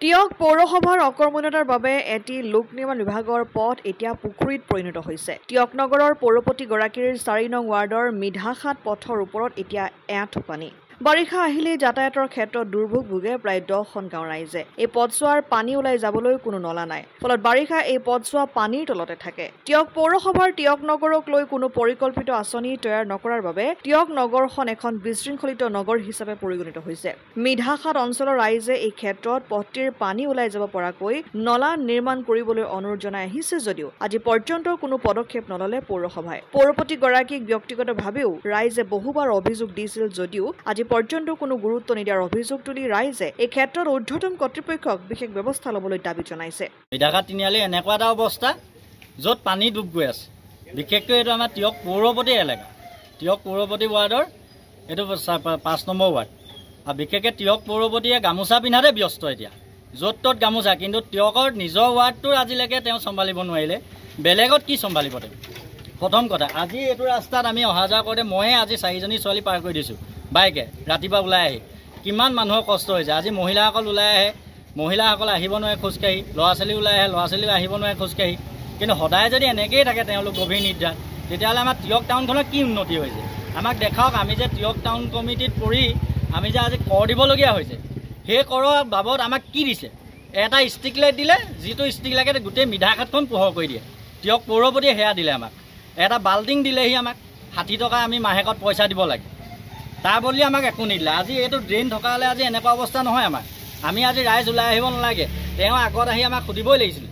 টিয়ক পৌৰসভাৰ অকৰ্মণ্যতাৰ বাবে এটি লোক নিৰ্মাণ বিভাগৰ পথ এতিয়া পুখুৰীত পৰিণত হৈছে। টিয়ক নগৰৰ পৌৰপতিগৰাকীৰ ৪ নং ৱাৰ্ডৰ মিধাখাত পথৰ ওপৰত এতিয়া এআঁঠু পানী। বাৰিষা আহিলেই যাতায়াতৰ ক্ষেত্ৰত দুৰ্ভোগ ভোগে প্ৰায় 10খন গাঁৱৰ ৰাইজে। এই পথছোৱাৰ পানী ওলাই যাবলৈ কোনো নলা নাই, ফলত বাৰিষা এই পথছোৱা পানীৰ তলতে থাকে। টিয়ক পৌৰসভাৰ টিয়ক নগৰক লৈ কোনো পৰিকল্পিত আঁচনি তৈয়াৰ নকৰাৰ বাবে টিয়ক নগৰখন এখন বিশৃংখলিত নগৰ হিচাপে পৰিগণিত হৈছে। মিধাখাত অঞ্চলৰ ৰাইজে এই ক্ষেত্ৰত পথটিৰ পানী ওলাই যাব পৰাকৈ নলা নিৰ্মাণ কৰিবলৈ অনুৰোধ জনাই আহিছে যদিও আজি পৰ্যন্ত কোনো পদক্ষেপ নললে পৌৰসভাই। পৌৰপতিগৰাকীক ব্যক্তিগতভাৱেও ৰাইজে বহুবাৰ অভিযোগ দিছিল যদিও আজি পৰ্যন্ত কোনো গুৰুত্ব নিদিয়াৰ অভিযোগ তুলি ৰাইজে এই ক্ষেত্ৰত ঊৰ্ধ্বতম কৰ্তৃপক্ষক বিশেষ ব্যৱস্থা ল'বলৈ দাবী জনাইছে। মিধাখাত তিনিআলি এনেকুৱা এটা অৱস্থা য'ত পানী ডুব গৈ আছে। বিশেষকৈ এইটো আমাৰ টিয়ক পৌৰপতি এলেকা, টিয়ক পৌৰপতি ৱাৰ্ডৰ এইটো 5 নম্বৰ ৱাৰ্ড। আৰু বিশেষকৈ টিয়ক পৌৰপতিয়ে গামোচা পিন্ধাতে ব্যস্ত এতিয়া, য'ত ত'ত গামোচা। কিন্তু টিয়কৰ নিজৰ ৱাৰ্ডটোৰ আজিলৈকে তেওঁ চম্ভালিব নোৱাৰিলে, বেলেগত কি চম্ভালিব তেওঁ? প্ৰথম কথা, আজি এইটো ৰাস্তাত আমি অহা যোৱা কৰোঁতে ময়ে আজি 4জনী ছোৱালী পাৰ কৰি দিছোঁ বাইকে, ৰাতিপুৱা ওলাই আহি। কিমান মানুহৰ কষ্ট হৈছে। আজি মহিলাসকল ওলাই আহে, মহিলাসকল আহিব নোৱাৰে খোজকাঢ়ি, ল'ৰা ছোৱালী ওলাই আহে, ল'ৰা ছোৱালী আহিব নোৱাৰে খোজকাঢ়ি। কিন্তু সদায় যদি এনেকৈয়ে থাকে তেওঁলোক গভীৰ নিদ্ৰা, তেতিয়াহ'লে আমাৰ টিয়ক টাউনখনৰ কি উন্নতি হৈছে? আমাক দেখাওক। আমি যে টিয়ক টাউন কমিটিত পৰি আমি যে আজি কৰ দিবলগীয়া হৈছে, সেই কৰৰ বাবদ আমাক কি দিছে? এটা ষ্ট্ৰীট লাইট দিলে, যিটো ষ্ট্ৰীট লাইটে গোটেই মিধাখাতখন পোহৰ কৰি দিয়ে। টিয়ক পৌৰপতিয়ে সেয়া দিলে আমাক। এটা বাল্টিং দিলেহি আমাক 60 টকা আমি মাহেকত পইচা দিব লাগে, তাৰ বদলি আমাক একো নিদিলে। আজি এইটো ড্ৰেইন থকা হ'লে আজি এনেকুৱা অৱস্থা নহয় আমাৰ। আমি আজি ৰাইজ ওলাই আহিব নালাগে, তেওঁ আগত আহি আমাক সুধিবই লাগিছিল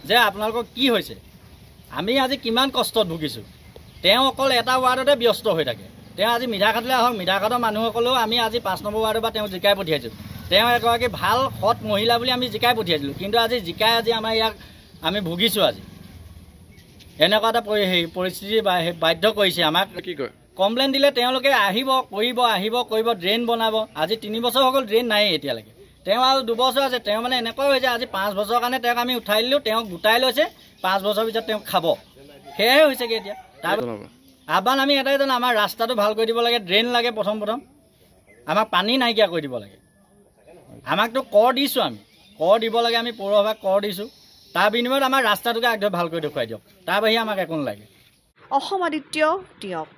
যে আপোনালোকৰ কি হৈছে। আমি আজি কিমান কষ্টত ভুগিছোঁ। তেওঁ অকল এটা ৱাৰ্ডতে ব্যস্ত হৈ থাকে। তেওঁ আজি মিধাখাতলৈ আহক, মিধাখাতৰ মানুহসকলেও আমি আজি 5 নম্বৰ ৱাৰ্ডৰ পৰা তেওঁ জিকাই পঠিয়াইছোঁ। তেওঁ এগৰাকী ভাল সৎ মহিলা বুলি আমি জিকাই পঠিয়াইছিলোঁ, কিন্তু আজি জিকাই আমাৰ ইয়াক আমি ভুগিছোঁ। আজি এনেকুৱা এটা পৰিস্থিতি বাধ্য কৰিছে আমাক। কি কয় কমপ্লেইন দিলে তেওঁলোকে আহিব কৰিব, ড্ৰেইন বনাব। আজি 3 বছৰ হৈ গ'ল, ড্ৰেইন নায়েই এতিয়ালৈকে। তেওঁ আৰু 2 বছৰ আছে। তেওঁ মানে এনেকুৱা হৈছে, আজি 5 বছৰৰ কাৰণে তেওঁক আমি উঠাই দিলোঁ, তেওঁক গোটাই লৈছে, 5 বছৰৰ পিছত তেওঁক খাব। সেয়াহে হৈছেগৈ এতিয়া। তাৰ আহ্বান আমি এটাই জানো, আমাৰ ৰাস্তাটো ভাল কৰি দিব লাগে, ড্ৰেইন লাগে, প্ৰথম আমাক পানী নাইকিয়া কৰি দিব লাগে। আমাকতো কৰ দিছোঁ, আমি কৰ দিব লাগে, আমি পৌৰসভাক কৰ দিছোঁ। তাৰ বিনিময়ত আমাৰ ৰাস্তাটোকে আগধৰি ভাল কৰি দেখুৱাই দিয়ক, তাৰ বাহিৰে আমাক একো নালাগে। অসম আদিত্য, টিয়ক।